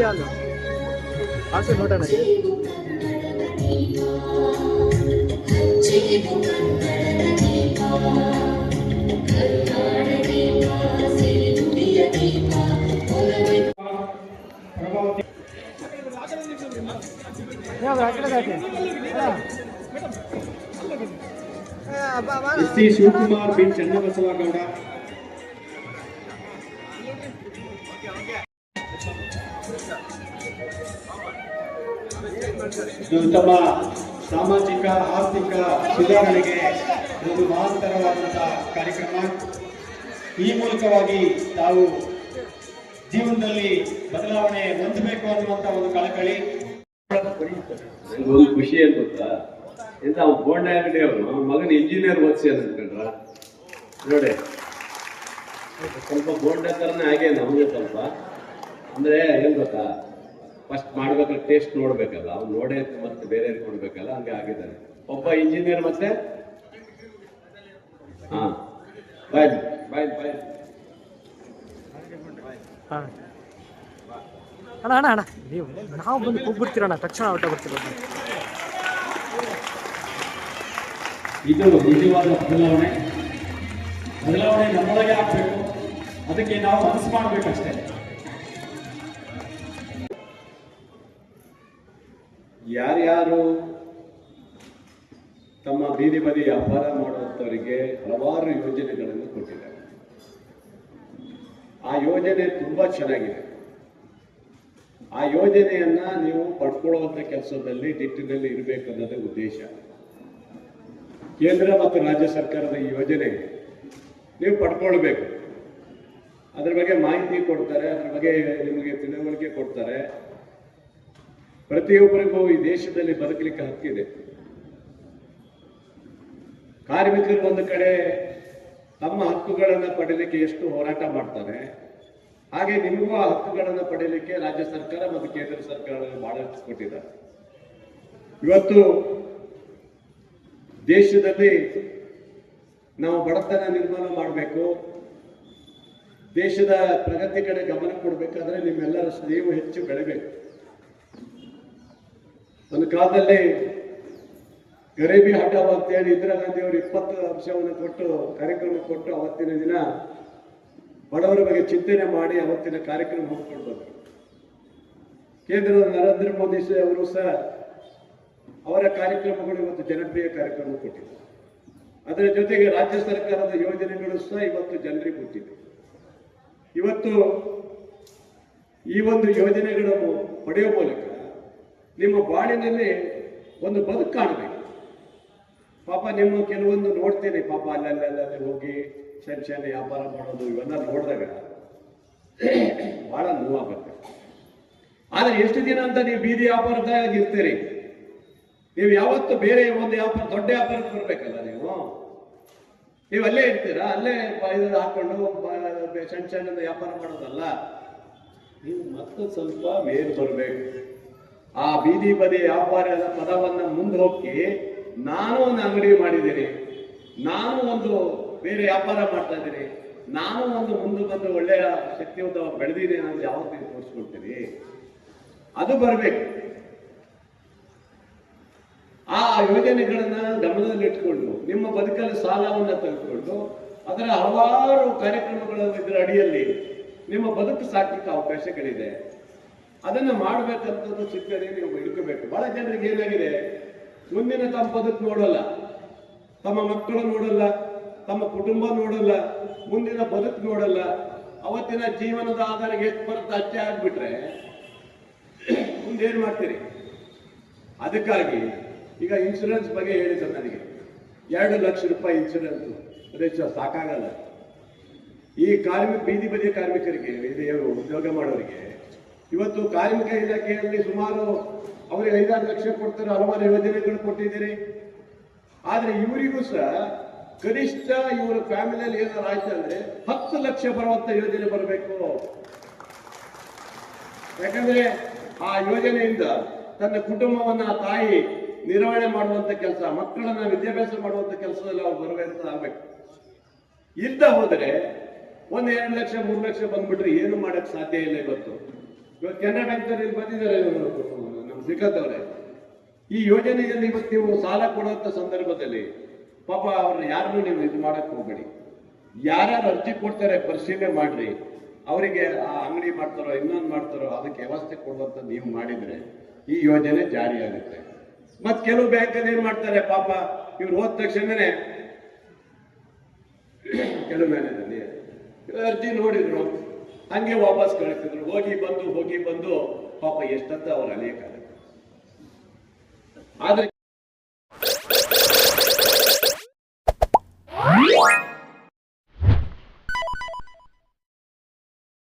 ಹಾಲು ಹಾಸು ನೋಡೋಣ. ಶ್ರೀ ಶಿವಕುಮಾರ್ ಬಿ ಚನ್ನಬಸವಗೌಡ, ತಮ್ಮ ಸಾಮಾಜಿಕ ಆರ್ಥಿಕ ಸುಧಾರಣೆಗೆ ಒಂದು ಮಹತ್ತರವಾದಂತಹ ಕಾರ್ಯಕ್ರಮ. ಈ ಮೂಲಕವಾಗಿ ತಾವು ಜೀವನದಲ್ಲಿ ಬದಲಾವಣೆ ಹೊಂದಬೇಕು ಅನ್ನುವಂತ ಒಂದು ಕಳಕಳಿ. ಒಂದು ಖುಷಿ ಏನ್ ಗೊತ್ತಾ, ಎಂತ ಬೋಂಡ ಅಂಗಡಿ ಅವನು ಮಗನ ಇಂಜಿನಿಯರ್ ಓದಿಸಿ ಅಂದ್ಕೊಂಡ್ರ ನೋಡಿ. ಸ್ವಲ್ಪ ಬೋಂಡ ತರನೇ ಹಾಗೆ ನಮಗೆ ಸ್ವಲ್ಪ ಅಂದ್ರೆ ಏನ್ ಗೊತ್ತಾ, ಫಸ್ಟ್ ಮಾಡ್ಬೇಕಾದ್ರೆ ಟೇಸ್ಟ್ ನೋಡ್ಬೇಕಲ್ಲ, ಅವ್ನು ನೋಡೇ ಮತ್ತೆ ಬೇರೆ ಕೊಡ್ಬೇಕಲ್ಲ, ಹಂಗೆ ಆಗಿದ್ದಾನೆ. ಒಬ್ಬ ಇಂಜಿನಿಯರ್ ಮತ್ತೆ ಹಾ ಬಾಯ್ ಬಾಯ್ ಬಾಯ್ ಅಣ್ಣ ಅಣ್ಣ ಅಣ್ಣ ನೀವು ನಾವು ಬಂದು ಕೂಗ್ಬಿಡ್ತೀರಣ್ಣ, ತಕ್ಷಣ ಔಟ ಬರ್ತೀರ. ಇದು ನಿಜವಾದ ಬದಲಾವಣೆ. ಬದಲಾವಣೆ ನಮ್ಮೊಳಗೆ ಆಗ್ಬೇಕು, ಅದಕ್ಕೆ ನಾವು ಮನಸ್ಸು ಮಾಡ್ಬೇಕಷ್ಟೇ. ಯಾರ್ಯಾರು ತಮ್ಮ ಬೀದಿ ಬದಿ ವ್ಯಾಪಾರ ಮಾಡುವಂಥವರಿಗೆ ಹಲವಾರು ಯೋಜನೆಗಳನ್ನು ಕೊಟ್ಟಿದ್ದಾರೆ. ಆ ಯೋಜನೆ ತುಂಬಾ ಚೆನ್ನಾಗಿದೆ. ಆ ಯೋಜನೆಯನ್ನ ನೀವು ಪಡ್ಕೊಳ್ಳುವಂತ ಕೆಲಸದಲ್ಲಿ ನಿಟ್ಟಿನಲ್ಲಿ ಇರಬೇಕು ಅನ್ನೋದೇ ಉದ್ದೇಶ. ಕೇಂದ್ರ ಮತ್ತು ರಾಜ್ಯ ಸರ್ಕಾರದ ಈ ಯೋಜನೆ ನೀವು ಪಡ್ಕೊಳ್ಬೇಕು. ಅದ್ರ ಬಗ್ಗೆ ಮಾಹಿತಿ ಕೊಡ್ತಾರೆ, ಅದ್ರ ಬಗ್ಗೆ ನಿಮಗೆ ತಿಳುವಳಿಕೆ ಕೊಡ್ತಾರೆ. ಪ್ರತಿಯೊಬ್ಬರಿಗೂ ಈ ದೇಶದಲ್ಲಿ ಬದುಕಲಿಕ್ಕೆ ಹಕ್ಕಿದೆ. ಕಾರ್ಮಿಕರು ಒಂದು ಕಡೆ ತಮ್ಮ ಹಕ್ಕುಗಳನ್ನು ಪಡೆಯಲಿಕ್ಕೆ ಎಷ್ಟು ಹೋರಾಟ ಮಾಡ್ತಾರೆ, ಹಾಗೆ ನಿಮಗೂ ಆ ಹಕ್ಕುಗಳನ್ನು ಪಡೆಯಲಿಕ್ಕೆ ರಾಜ್ಯ ಸರ್ಕಾರ ಮತ್ತು ಕೇಂದ್ರ ಸರ್ಕಾರಗಳು ಬಹಳಷ್ಟು ಕೊಟ್ಟಿದ್ದಾರೆ. ಇವತ್ತು ದೇಶದಲ್ಲಿ ನಾವು ಬಡತನ ನಿರ್ಮೂಲನೆ ಮಾಡಬೇಕು, ದೇಶದ ಪ್ರಗತಿ ಕಡೆ ಗಮನ ಕೊಡಬೇಕಾದ್ರೆ ನಿಮ್ಮೆಲ್ಲರ ನೀವು ಹೆಚ್ಚು ಬೆಳೆಬೇಕು. ಒಂದು ಕಾಲದಲ್ಲಿ ಗರೀಬಿ ಹಠಾವ್ ಅಂತೇಳಿ ಇಂದಿರಾ ಗಾಂಧಿ ಅವರು 20 ಅಂಶವನ್ನು ಕೊಟ್ಟು ಕಾರ್ಯಕ್ರಮ ಕೊಟ್ಟು ಅವತ್ತಿನ ದಿನ ಬಡವರ ಬಗ್ಗೆ ಚಿಂತನೆ ಮಾಡಿ ಅವತ್ತಿನ ಕಾರ್ಯಕ್ರಮ ಹೋಗ್ಕೊಂಡು ಬಂದರು. ಕೇಂದ್ರದ ನರೇಂದ್ರ ಮೋದಿ ಅವರು ಸಹ ಅವರ ಕಾರ್ಯಕ್ರಮಗಳು ಇವತ್ತು ಜನಪ್ರಿಯ ಕಾರ್ಯಕ್ರಮ ಕೊಟ್ಟಿದ್ದಾರೆ. ಅದರ ಜೊತೆಗೆ ರಾಜ್ಯ ಸರ್ಕಾರದ ಯೋಜನೆಗಳು ಸಹ ಇವತ್ತು ಜನರಿಗೆ ಗೊತ್ತಿದೆ. ಇವತ್ತು ಈ ಒಂದು ಯೋಜನೆಗಳನ್ನು ಪಡೆಯುವ ಮೂಲಕ ನಿಮ್ಮ ಬಾಳಿನಲ್ಲಿ ಒಂದು ಬದುಕು ಕಾಣಬೇಕು. ಪಾಪ ನಿಮ್ಮ ಕೆಲವೊಂದು ನೋಡ್ತೇನೆ, ಪಾಪ ಅಲ್ಲಲ್ಲಿ ಹೋಗಿ ಸಣ್ಣ ವ್ಯಾಪಾರ ಮಾಡೋದು ಇವೆಲ್ಲ ನೋಡಿದಾಗ ಬಹಳ ನೋವಾಗುತ್ತೆ. ಆದ್ರೆ ಎಷ್ಟು ದಿನ ಅಂತ ನೀವು ಬೀದಿ ವ್ಯಾಪಾರದಾಗ ಇರ್ತೀರಿ? ನೀವು ಯಾವತ್ತು ಬೇರೆ ಒಂದು ವ್ಯಾಪಾರ ದೊಡ್ಡ ವ್ಯಾಪಾರಕ್ಕೆ ಬರ್ಬೇಕಲ್ಲ. ನೀವು ಅಲ್ಲೇ ಇರ್ತೀರಾ, ಅಲ್ಲೇ ಹಾಕೊಂಡು ಸಣ್ಣ ವ್ಯಾಪಾರ ಮಾಡೋದಲ್ಲ. ನೀವು ಮತ್ತೆ ಸ್ವಲ್ಪ ಮೇಲ್ ಬರಬೇಕು. ಆ ಬೀದಿ ಬದಿ ವ್ಯಾಪಾರದ ಪದವನ್ನ ಮುಂದೆ ಹೋಗಿ ನಾನು ಒಂದು ಅಂಗಡಿ ಮಾಡಿದ್ದೀನಿ, ನಾನು ಒಂದು ಬೇರೆ ವ್ಯಾಪಾರ ಮಾಡ್ತಾ ಇದ್ದೀನಿ, ನಾನು ಒಂದು ಮುಂದೆ ಬಂದು ಒಳ್ಳೆಯ ಶಕ್ತಿಯುತ ಬೆಳೆದಿದ್ದೀನಿ ಅನ್ನೋದು ಯಾವತ್ತೂ ತೋರಿಸ್ಕೊಳ್ತೀನಿ. ಅದು ಬರಬೇಕು. ಆ ಯೋಜನೆಗಳನ್ನ ಗಮನದಲ್ಲಿಟ್ಕೊಂಡು ನಿಮ್ಮ ಬದುಕಲ್ಲಿ ಸಾಲವನ್ನು ತೆಗೆದುಕೊಂಡು ಅದರ ಹಲವಾರು ಕಾರ್ಯಕ್ರಮಗಳ ಇದರ ಅಡಿಯಲ್ಲಿ ನಿಮ್ಮ ಬದುಕು ಸಾಕಲಿಕ್ಕೆ ಅವಕಾಶಗಳಿದೆ. ಅದನ್ನ ಮಾಡಬೇಕಂತ ಚಿಂತನೆ ನೀವು ಇಟ್ಕೋಬೇಕು. ಬಹಳ ಜನರಿಗೆ ಏನಾಗಿದೆ, ಮುಂದಿನ ತಮ್ಮ ಬದುಕು ನೋಡಲ್ಲ, ತಮ್ಮ ಮಕ್ಕಳು ನೋಡಲ್ಲ, ತಮ್ಮ ಕುಟುಂಬ ನೋಡಲ್ಲ, ಮುಂದಿನ ಬದುಕು ನೋಡಲ್ಲ. ಅವತ್ತಿನ ಜೀವನದ ಆಧಾರಕ್ಕೆ ಎಷ್ಟು ಬರುತ್ತೆ ಅಷ್ಟೇ ಆಗ್ಬಿಟ್ರೆ ಮುಂದೇನು ಮಾಡ್ತೀರಿ? ಅದಕ್ಕಾಗಿ ಈಗ ಇನ್ಶೂರೆನ್ಸ್ ಬಗ್ಗೆ ಹೇಳಿದ್ರು ನನಗೆ. 2 ಲಕ್ಷ ರೂಪಾಯಿ ಇನ್ಶೂರೆನ್ಸ್ ಅದೇ ಸಾಕಾಗಲ್ಲ. ಈ ಬೀದಿ ಬದಿಯ ಕಾರ್ಮಿಕರಿಗೆ, ಉದ್ಯೋಗ ಮಾಡೋರಿಗೆ ಇವತ್ತು ಕಾರ್ಮಿಕ ಇಲಾಖೆಯಲ್ಲಿ ಸುಮಾರು ಅವರಿಗೆ 5-6 ಲಕ್ಷ ಕೊಡ್ತಾರೆ, ಹಲವಾರು ಯೋಜನೆಗಳು ಕೊಟ್ಟಿದ್ದೀರಿ. ಆದ್ರೆ ಇವರಿಗೂ ಸಹ ಕನಿಷ್ಠ ಇವರ ಫ್ಯಾಮಿಲಿಯಲ್ಲಿ ಏನಾರು ಆಯ್ತು ಅಂದ್ರೆ 10 ಲಕ್ಷ ಬರುವಂತ ಯೋಜನೆ ಬರಬೇಕು. ಯಾಕಂದ್ರೆ ಆ ಯೋಜನೆಯಿಂದ ತನ್ನ ಕುಟುಂಬವನ್ನ ತಾಯಿ ನಿರ್ವಹಣೆ ಮಾಡುವಂತ ಕೆಲಸ, ಮಕ್ಕಳನ್ನ ವಿದ್ಯಾಭ್ಯಾಸ ಮಾಡುವಂತ ಕೆಲಸದಲ್ಲಿ ಅವ್ರು ಬರಬೇಕು ಆಗ್ಬೇಕು. ಇಲ್ದ ಹೋದ್ರೆ 1-2 ಲಕ್ಷ 3 ಲಕ್ಷ ಬಂದ್ಬಿಟ್ರೆ ಏನು ಮಾಡಕ್ ಸಾಧ್ಯ ಇಲ್ಲ. ಇವತ್ತು ಕೆನರಾ ಬ್ಯಾಂಕ್ನಲ್ಲಿ ಬಂದಿದ್ದಾರೆ ನಮ್ಮ ಶ್ರೀಕಾಂತ್ ಅವರೇ. ಈ ಯೋಜನೆಯಲ್ಲಿ ಇವತ್ತು ನೀವು ಸಾಲ ಕೊಡುವಂತ ಸಂದರ್ಭದಲ್ಲಿ ಪಾಪ ಅವ್ರನ್ನ ಯಾರನ್ನೂ ನೀವು ಇದು ಮಾಡಕ್ ಹೋಗ್ಬೇಡಿ. ಯಾರ್ಯಾರು ಅರ್ಜಿ ಕೊಡ್ತಾರೆ ಪರಿಶೀಲನೆ ಮಾಡ್ರಿ. ಅವರಿಗೆ ಆ ಅಂಗಡಿ ಮಾಡ್ತಾರೋ ಇನ್ನೊಂದು ಮಾಡ್ತಾರೋ ಅದಕ್ಕೆ ವ್ಯವಸ್ಥೆ ಕೊಡುವಂತ ನೀವು ಮಾಡಿದ್ರೆ ಈ ಯೋಜನೆ ಜಾರಿಯಾಗುತ್ತೆ. ಮತ್ ಕೆಲವು ಬ್ಯಾಂಕಲ್ಲಿ ಏನ್ ಮಾಡ್ತಾರೆ ಪಾಪ ಇವ್ರು ಹೋದ ತಕ್ಷಣನೇ ಕೆಲವು ಮ್ಯಾನೇಜಲ್ಲಿ ಅರ್ಜಿ ನೋಡಿದ್ರು ಹಂಗೆ ವಾಪಸ್ ಕಳಿಸಿದ್ರು. ಹೋಗಿ ಬಂದು ಪಾಪ ಎಷ್ಟಂತ ಅವ್ರು ಅನೇಕ ಆದ್ರೆ